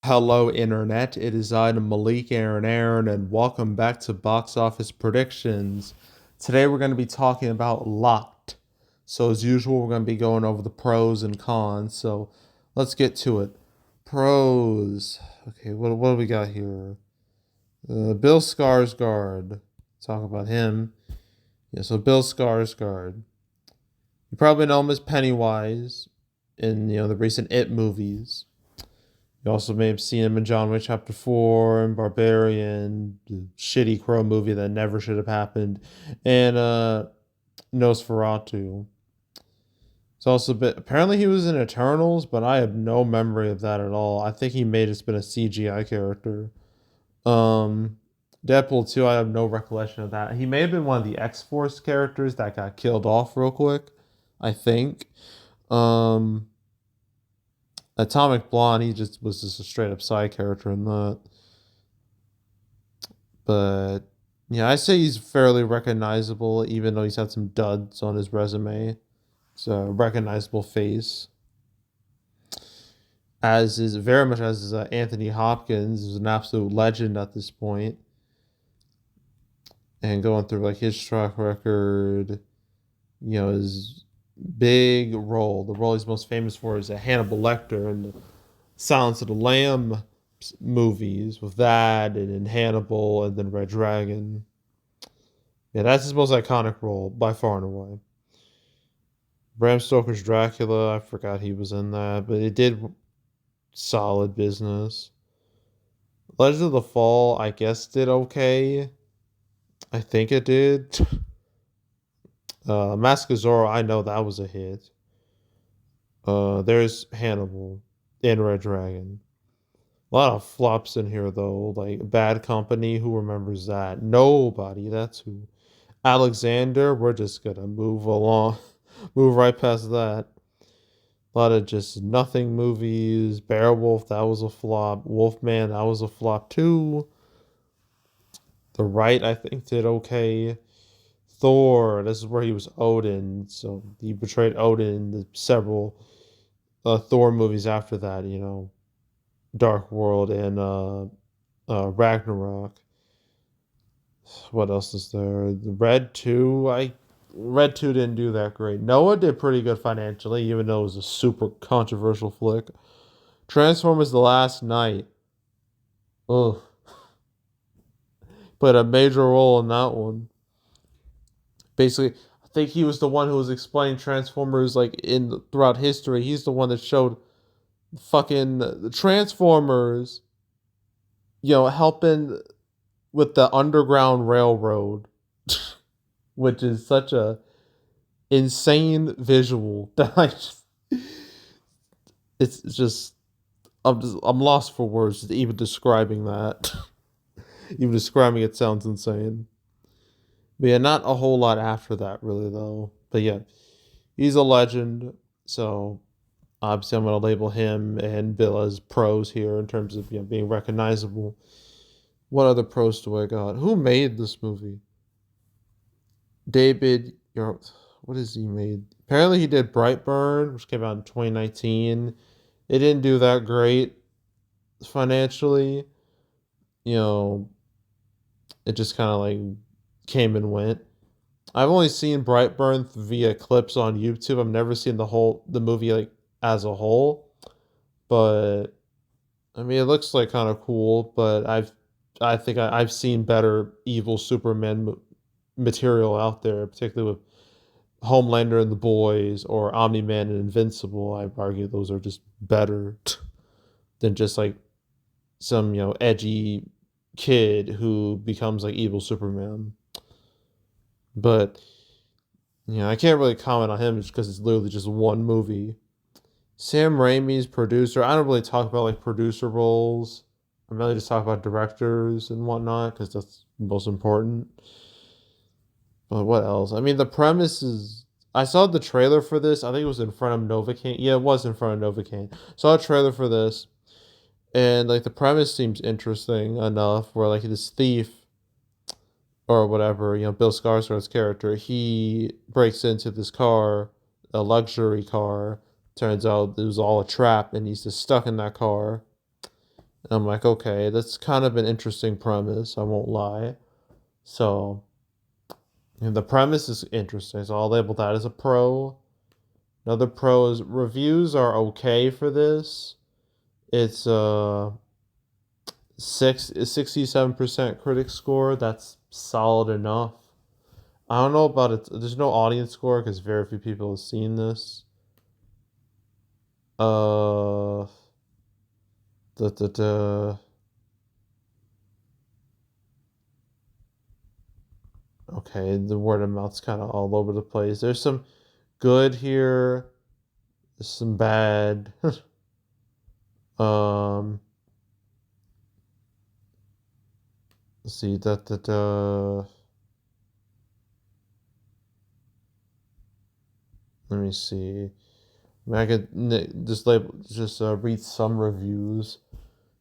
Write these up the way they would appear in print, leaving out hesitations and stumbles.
Hello, Internet. It is I, Malik Aaron, and welcome back to Box Office Predictions. Today we're going to be talking about Lot. So, as usual, we're going to be going over the pros and cons. So, let's get to it. Pros. Okay, what do we got here? Bill Skarsgård. Talk about him. Yeah, so Bill Skarsgård. You probably know him as Pennywise in the recent It movies. You also may have seen him in John Wick Chapter 4 and Barbarian, the shitty Crow movie that never should have happened, and Nosferatu. It's also been apparently he was in Eternals, but I have no memory of that at all. I think he may have just been a CGI character. Um, Deadpool 2, I have no recollection of that. He may have been one of the X Force characters that got killed off real quick. I think. Um, Atomic Blonde, he just was just a straight up side character in that. But yeah, I say he's fairly recognizable, even though he's had some duds on his resume. It's a recognizable face, as is very much as is Anthony Hopkins, is an absolute legend at this point. And going through like his track record, his big role, the role he's most famous for is a Hannibal Lecter in the Silence of the Lamb movies with that and in Hannibal and then Red Dragon. Yeah, that's his most iconic role by far and away. Bram Stoker's Dracula, I forgot he was in that, but it did solid business. Legend of the Fall, I guess, did okay. I think it did. Mask of Zorro, I know that was a hit. There's Hannibal and Red Dragon. A lot of flops in here though, like Bad Company. Who remembers that? Nobody. That's who. Alexander. We're just gonna move along, move right past that. A lot of just nothing movies. Beowulf, that was a flop. Wolfman, that was a flop too. The Right, I think, did okay. Thor, this is where he was Odin, so he betrayed Odin in the several Thor movies after that. Dark World and Ragnarok. What else is there? The Red 2 didn't do that great. Noah did pretty good financially, even though it was a super controversial flick. Transformers: The Last Night. Ugh. Played a major role in that one. Basically, I think he was the one who was explaining Transformers like in throughout history. He's the one that showed fucking the Transformers, helping with the Underground Railroad, which is such a insane visual that it's just I'm lost for words even describing that. Even describing it sounds insane. But yeah, not a whole lot after that really though. But yeah, he's a legend. So obviously I'm gonna label him and Bill as pros here in terms of being recognizable. What other pros do I got? Who made this movie? David, what has he made? Apparently he did Brightburn, which came out in 2019. It didn't do that great financially. You know, it just kind of like came and went. I've only seen Brightburn via clips on YouTube. I've never seen the movie like as a whole. But I mean, it looks like kind of cool. But I think I've seen better evil Superman material out there, particularly with Homelander and the Boys or Omni Man and Invincible. I argue those are just better than just like some edgy kid who becomes like evil Superman. But I can't really comment on him just because it's literally just one movie. Sam Raimi's producer. I don't really talk about like producer roles. I really just talk about directors and whatnot because that's most important. But what else? I mean, the premise is. I saw the trailer for this. I think it was in front of Novocaine. Yeah, it was in front of Novocaine. Saw a trailer for this, and like the premise seems interesting enough. Where like this thief or whatever, Bill Skarsgård's character, he breaks into this car, a luxury car. Turns out it was all a trap, and he's just stuck in that car. I'm like, okay, that's kind of an interesting premise, I won't lie. So, the premise is interesting, so I'll label that as a pro. Another pro is reviews are okay for this. It's 67% critic score. That's solid enough. I don't know about it. There's no audience score because very few people have seen this. Uh, da, da, da. Okay, the word of mouth's kind of all over the place. There's some good here. There's some bad. um, let's see. Da, da, da. Let me see. I mean, I could just read some reviews.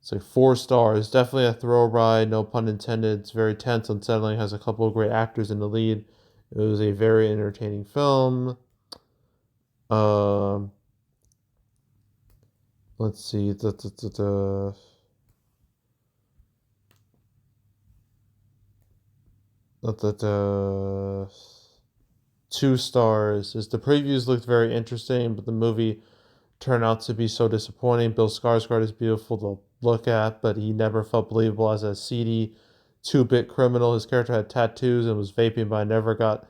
It's like 4 stars. Definitely a thrill ride, no pun intended. It's very tense, unsettling, has a couple of great actors in the lead. It was a very entertaining film. Um, let's see. Da, da, da. 2 stars. As the previews looked very interesting, but the movie turned out to be so disappointing. Bill Skarsgård is beautiful to look at, but he never felt believable as a seedy, 2-bit criminal. His character had tattoos and was vaping, but I never got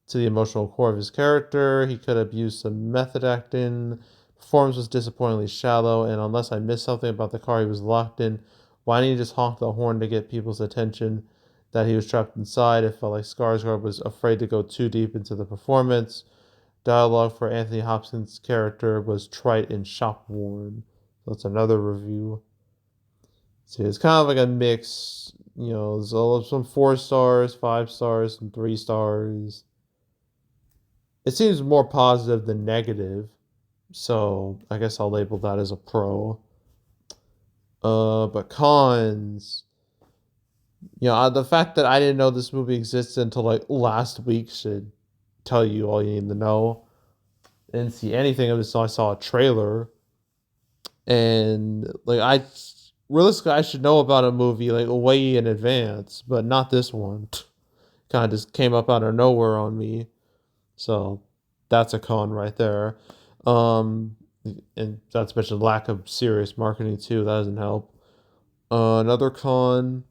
to the emotional core of his character. He could have used some method acting. Performance was disappointingly shallow, and unless I missed something about the car he was locked in, why didn't he just honk the horn to get people's attention that he was trapped inside? It felt like Skarsgård was afraid to go too deep into the performance. Dialogue for Anthony Hopkins' character was trite and shop worn. So that's another review. See, it's kind of like a mix. There's some 4 stars, 5 stars, and 3 stars. It seems more positive than negative, so I guess I'll label that as a pro. But cons. The fact that I didn't know this movie existed until like last week should tell you all you need to know. I didn't see anything of this. I saw a trailer, and like realistically, I should know about a movie like way in advance, but not this one. Kind of just came up out of nowhere on me, so that's a con right there. Um, and that's mentioned lack of serious marketing too. That doesn't help. Another con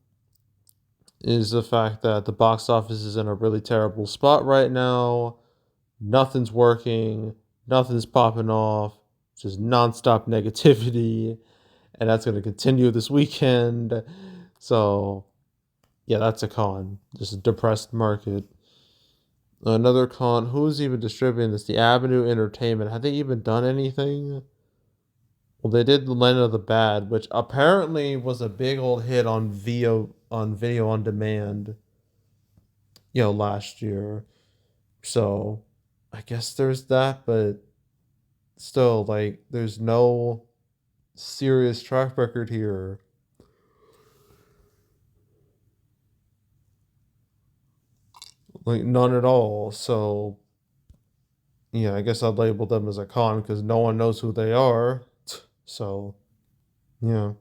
is the fact that the box office is in a really terrible spot right now. Nothing's working. Nothing's popping off. Just nonstop negativity, and that's going to continue this weekend. So, yeah, that's a con. Just a depressed market. Another con. Who's even distributing this? The Avenue Entertainment. Have they even done anything? Well, they did Land of the Bad, which apparently was a big old hit on video on demand. Last year. So, I guess there's that, but still, like, there's no serious track record here. Like, none at all. So, yeah, I guess I'd label them as a con because no one knows who they are. So, yeah.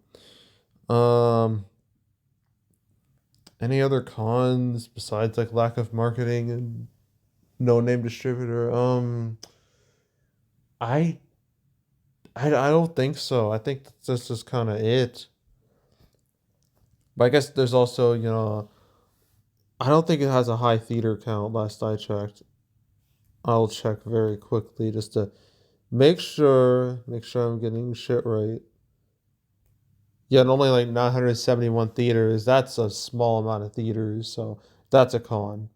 Um, any other cons besides like lack of marketing and no name distributor? I I don't think so. I think that's just kind of it. But I guess there's also, I don't think it has a high theater count last I checked. I'll check very quickly just to make sure I'm getting shit right. Yeah, and only like 971 theaters. That's a small amount of theaters, so that's a con.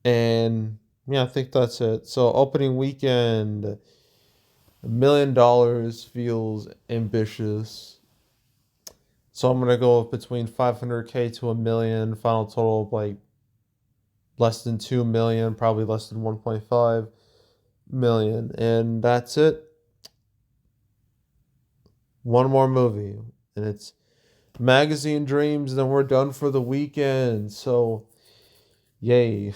And yeah, I think that's it. So opening weekend, $1 million feels ambitious. So I'm gonna go between 500K to a million. Final total of like less than 2 million, probably less than 1.5 million, and that's it. One more movie, and it's Magazine Dreams, and then we're done for the weekend. So yay.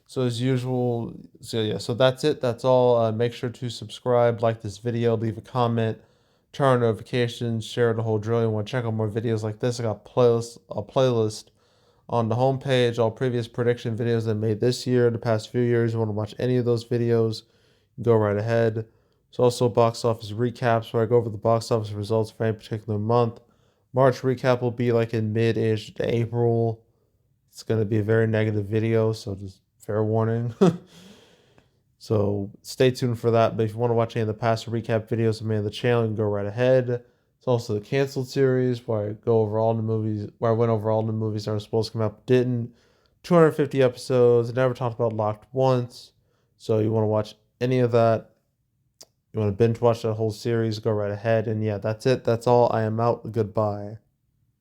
So as usual, so yeah, so that's it. That's all. Make sure to subscribe, like this video, leave a comment, turn on notifications, share the whole drill. You want to check out more videos like this? I got a playlist on the homepage, all previous prediction videos I made this year, the past few years. You want to watch any of those videos, go right ahead. There's also box office recaps where I go over the box office results for any particular month. March recap will be like in mid-ish to April. It's going to be a very negative video, so just fair warning. So stay tuned for that. But if you want to watch any of the past recap videos I made on the channel, you can go right ahead. It's also the canceled series where I go over all the movies, where I went over all the movies that were supposed to come out, didn't. 250 episodes. Never talked about Locked once. So you want to watch any of that? You want to binge watch that whole series? Go right ahead. And yeah, that's it. That's all. I am out. Goodbye.